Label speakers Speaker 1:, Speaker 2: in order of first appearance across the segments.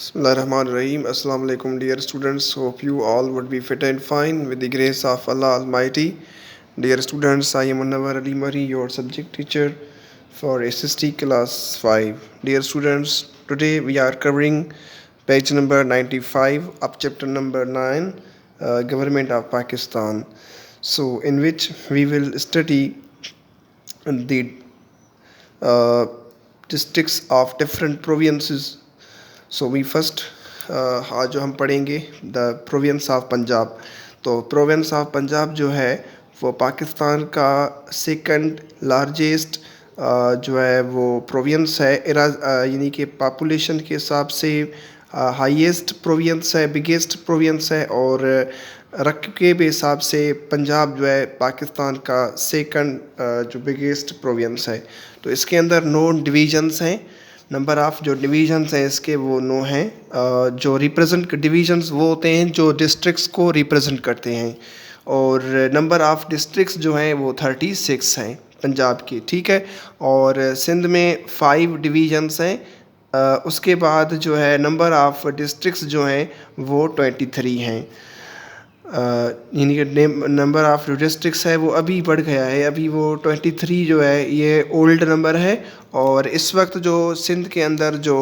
Speaker 1: Bismillahirrahmanirrahim. Assalamu alaikum, dear students. Hope you all would be fit and fine with the grace of Allah Almighty. Dear students, I am Munawar Ali Mari, your subject teacher for SST class 5. Dear students, today we are covering page number 95 of chapter number 9, Government of Pakistan. So, in which we will study the uh, districts of different provinces. So we first आज जो हम पढ़ेंगे the province of Punjab. तो province of Punjab जो है वो पाकिस्तान का second largest जो है वो प्रोविंस है, यानी कि पॉपुलेशन के हिसाब से हाईएस्ट प्रोविंस है, बिगेस्ट प्रोविंस है, और रकबे के हिसाब से पंजाब जो है पाकिस्तान का सेकंड जो बिगेस्ट प्रोविंस है. तो इसके अंदर 9 डिवीजन्स हैं. नंबर ऑफ़ जो डिवीजन्स हैं इसके वो 9 हैं. जो रिप्रेजेंट डिवीजन्स वो होते हैं जो डिस्ट्रिक्ट्स को रिप्रेजेंट करते हैं, और नंबर ऑफ़ डिस्ट्रिक्ट्स जो हैं वो 36 हैं पंजाब की. ठीक है. और सिंध में 5 डिवीजन्स हैं. उसके बाद जो है नंबर ऑफ़ डिस्ट्रिक्ट्स जो हैं वो 23 हैं. यानी कि नंबर ऑफ़ डिस्ट्रिक्ट्स है वो अभी बढ़ गया है. अभी वो 23 जो है ये ओल्ड नंबर है, और इस वक्त जो सिंध के अंदर जो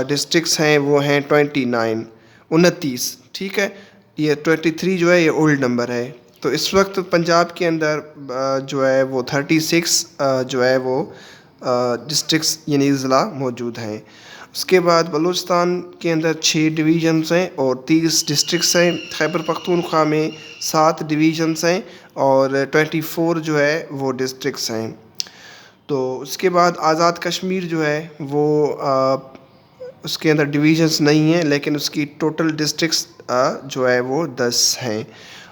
Speaker 1: डिस्ट्रिक्ट्स हैं वो हैं 29. ठीक है. ये 23 जो है ये ओल्ड नंबर है. तो इस वक्त पंजाब के अंदर जो है वो 36 जो है वो डिस्ट्रिक्ट्स यानी ज़िला मौजूद हैं. उसके बाद बलूचिस्तान के अंदर 6 डिवीजन्स हैं और 30 डिस्ट्रिक्ट्स हैं. खैबर पख्तूनख्वा में 7 डिवीजन्स हैं और 24 जो है वो डिस्ट्रिक्ट्स हैं. तो उसके बाद आज़ाद कश्मीर जो है वो उसके अंदर डिवीजन्स नहीं हैं, लेकिन उसकी टोटल डिस्ट्रिक्ट्स जो है वो 10 हैं,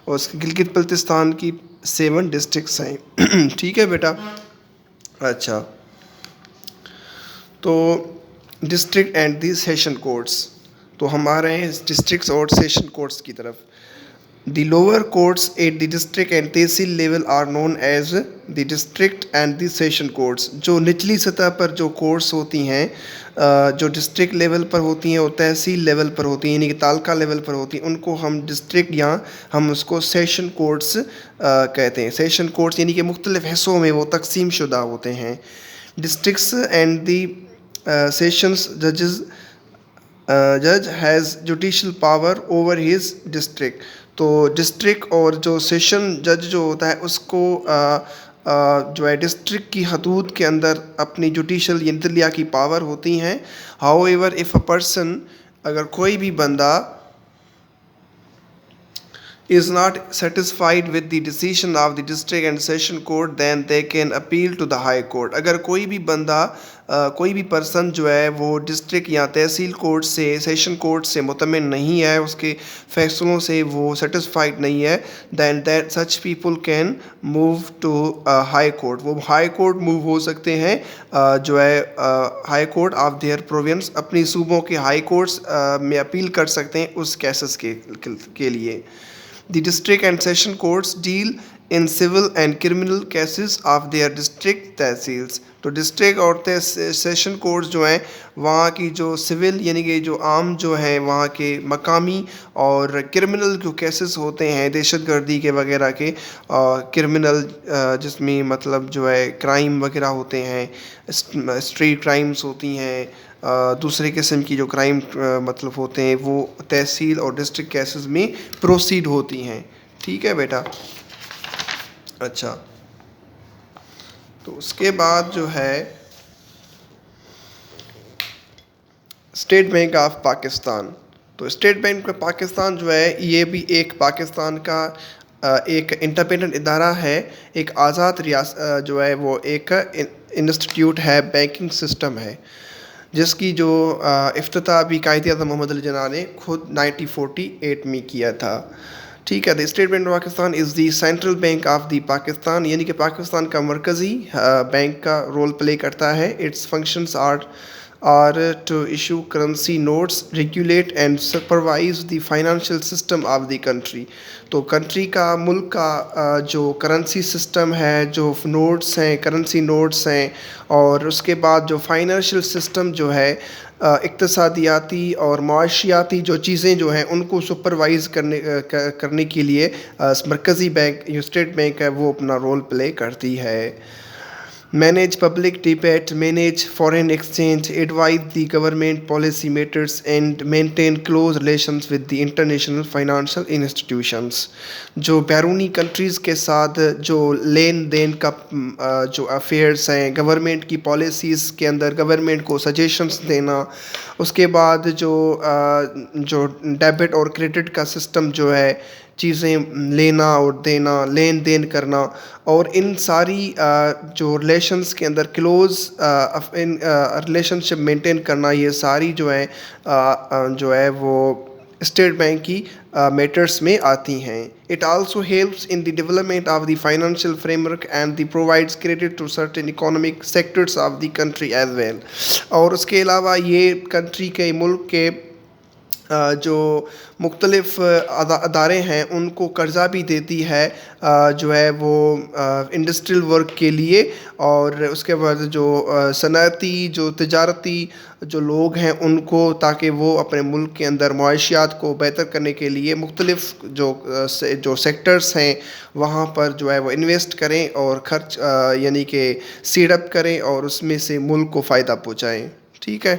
Speaker 1: और उसके गिलगित बल्तिस्तान की 7 डिस्ट्रिक्ट्स हैं. ठीक है बेटा. अच्छा, तो district and the session courts. तो हम आ रहे हैं डिस्ट्रिक्ट्स और सेशन कोर्ट्स की तरफ. The lower courts at the district and tehsil level are known as the district and the session courts. जो निचली सतह पर जो कोर्ट्स होती हैं, जो डिस्ट्रिक्ट लेवल पर होती हैं और तहसील लेवल पर होती हैं, यानी कि तालका लेवल पर होती हैं, उनको हम डिस्ट्रिक्ट या हम उसको सेशन कोर्ट्स कहते हैं. सेशन कोर्ट्स यानी कि मुख्तलिफ़ हिस्सों में वो तकसीम शुदा होते हैं. डिस्ट्रिक्ट्स एंड दी सेशंस जज has judicial power over his district. तो डिस्ट्रिक्ट और जो सेशन जज जो होता है उसको जो है डिस्ट्रिक्ट की हदूद के अंदर अपनी जुडिशल इंतलिया की पावर होती हैं. How ever if a person, अगर कोई भी बंदा is not satisfied with the decision of the district and session court, then they can appeal to the high court. अगर कोई भी बंदा कोई भी पर्सन जो है वो डिस्ट्रिक्ट या तहसील कोर्ट से, सेशन कोर्ट से मुतमिन नहीं है, उसके फैसलों से वो सेटिस्फाइड नहीं है, then that such people can move to high court. वो हाई कोर्ट मूव हो सकते हैं जो है high court of their province. अपनी सूबों के हाई कोर्ट्स में अपील कर सकते हैं उस केसेस के लिए. The district and session courts deal in civil and criminal cases of their district tehsils. तो डिस्ट्रिक्ट और सेशन कोर्ट्स जो हैं वहाँ की जो सिविल यानी कि जो आम जो हैं वहाँ के मकामी और क्रिमिनल जो केसेस होते हैं दहशतगर्दी के वगैरह के क्रिमिनल, जिसमें मतलब जो है क्राइम वगैरह होते हैं, स्ट्रीट क्राइम्स होती हैं, दूसरे किस्म की जो क्राइम मतलब होते हैं वो तहसील और डिस्ट्रिक्ट केसेस में प्रोसीड होती हैं. ठीक है बेटा. अच्छा, तो उसके बाद जो है स्टेट बैंक ऑफ पाकिस्तान. तो स्टेट बैंक ऑफ पाकिस्तान जो है ये भी एक पाकिस्तान का एक इंडिपेंडेंट इदारा है, एक आज़ाद रियासत जो है वो एक इंस्टीट्यूट है, बैंकिंग सिस्टम है, जिसकी जो इफ्तिताह भी कायद-ए-आज़म मोहम्मद अली जिन्ना ने खुद 1948 में किया था. ठीक है. The state bank of Pakistan is the central bank of the Pakistan, यानी कि पाकिस्तान का मरकज़ी बैंक का रोल प्ले करता है. Its functions are to issue currency notes, regulate and supervise the financial system of the country. तो कंट्री का, मुल्क का जो करेंसी सिस्टम है, जो नोट्स हैं, करेंसी नोट्स हैं, और उसके बाद जो फाइनेंशियल सिस्टम जो है اقتصادیاتی اور معاشیاتی جو چیزیں جو ہیں ان کو سپروائز کرنے کے لیے مرکزی بینک جو اسٹیٹ بینک ہے وہ اپنا رول پلے کرتی ہے. Manage public debate, manage foreign exchange, advise the government policy matters, and maintain close relations with the international financial institutions. جو بیرونی کنٹریز کے ساتھ جو لین دین کا جو افیئرس ہیں، گورنمنٹ کی پالیسیز کے اندر گورنمنٹ کو سجیشنس دینا، اس کے بعد جو ڈیبٹ اور کریڈٹ کا سسٹم جو ہے، چیزیں لینا اور دینا، لین دین کرنا، اور ان ساری جو ریلیشنس کے اندر کلوز ریلیشن شپ مینٹین کرنا، یہ ساری جو ہے وہ اسٹیٹ بینک کی میٹرس میں آتی ہیں. It also helps in the development of the financial framework and provides credit to certain economic sectors of the country as well. اور اس کے علاوہ یہ کنٹری کے ملک کے جو مختلف ادارے ہیں ان کو قرضہ بھی دیتی ہے جو ہے وہ انڈسٹریل ورک کے لیے، اور اس کے بعد جو صنعتی جو تجارتی جو لوگ ہیں ان کو، تاکہ وہ اپنے ملک کے اندر معاشیات کو بہتر کرنے کے لیے مختلف جو سیکٹرز ہیں وہاں پر جو ہے وہ انویسٹ کریں اور خرچ یعنی کہ سیڈ اپ کریں اور اس میں سے ملک کو فائدہ پہنچائیں. ٹھیک ہے.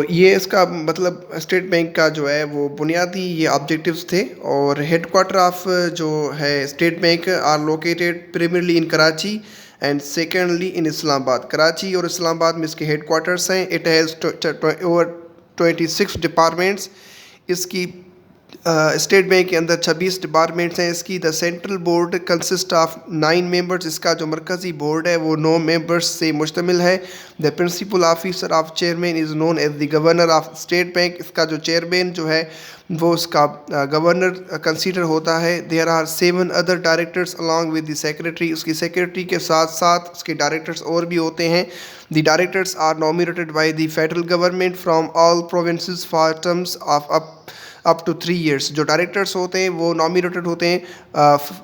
Speaker 1: یہ اس کا مطلب اسٹیٹ بینک کا جو ہے وہ بنیادی یہ آبجیکٹیوز تھے. اور ہیڈ کوارٹر آف جو ہے state bank are located primarily in Karachi and secondly in Islamabad. Karachi اور اسلام آباد میں اس کے ہیڈ کوارٹرس ہیں. It has over 26 departments. اس کی اسٹیٹ بینک کے اندر 26 ڈپارٹمنٹس ہیں. اس کی the central board consist of 9 members. اس کا جو مرکزی بورڈ ہے وہ 9 ممبرس سے مشتمل ہے. The principal officer of chairman is known as the governor of state bank. اس کا جو چیئرمین جو ہے وہ اس کا گورنر کنسیڈر ہوتا ہے. There are 7 other directors along with the secretary. اس کی سیکریٹری کے ساتھ ساتھ اس کے ڈائریکٹرس اور بھی ہوتے ہیں. The directors are nominated by the federal government from all provinces for terms of up to 3 years. جو ڈائریکٹرس ہوتے ہیں وہ نامینیٹڈ ہوتے ہیں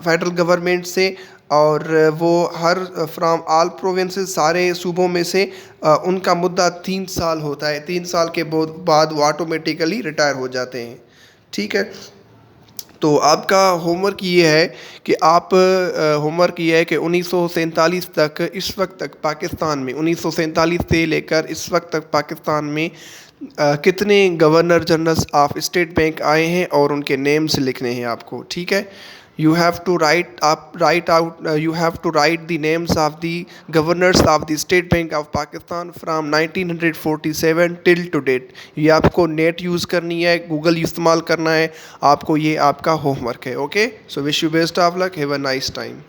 Speaker 1: فیڈرل گورنمنٹ سے، اور وہ ہر فرام آل پروونسز سارے صوبوں میں سے ان کا مدہ 3 سال ہوتا ہے. 3 سال کے بعد وہ آٹومیٹیکلی ریٹائر ہو جاتے ہیں. ٹھیک ہے. تو آپ کا ہوم ورک یہ ہے کہ ہوم ورک یہ ہے کہ 1947 تک، اس وقت تک پاکستان میں 1947 سے لے کر اس وقت تک پاکستان میں کتنے governor generals of state bank آئے ہیں اور ان کے نیمز لکھنے ہیں آپ کو. ٹھیک ہے. You have to write the names of the governors of the State Bank of Pakistan from 1947 till to date. یہ آپ کو نیٹ یوز کرنی ہے، گوگل استعمال کرنا ہے آپ کو. یہ آپ کا ہوم ورک ہے. Okay. So wish you best of luck. Have a nice time.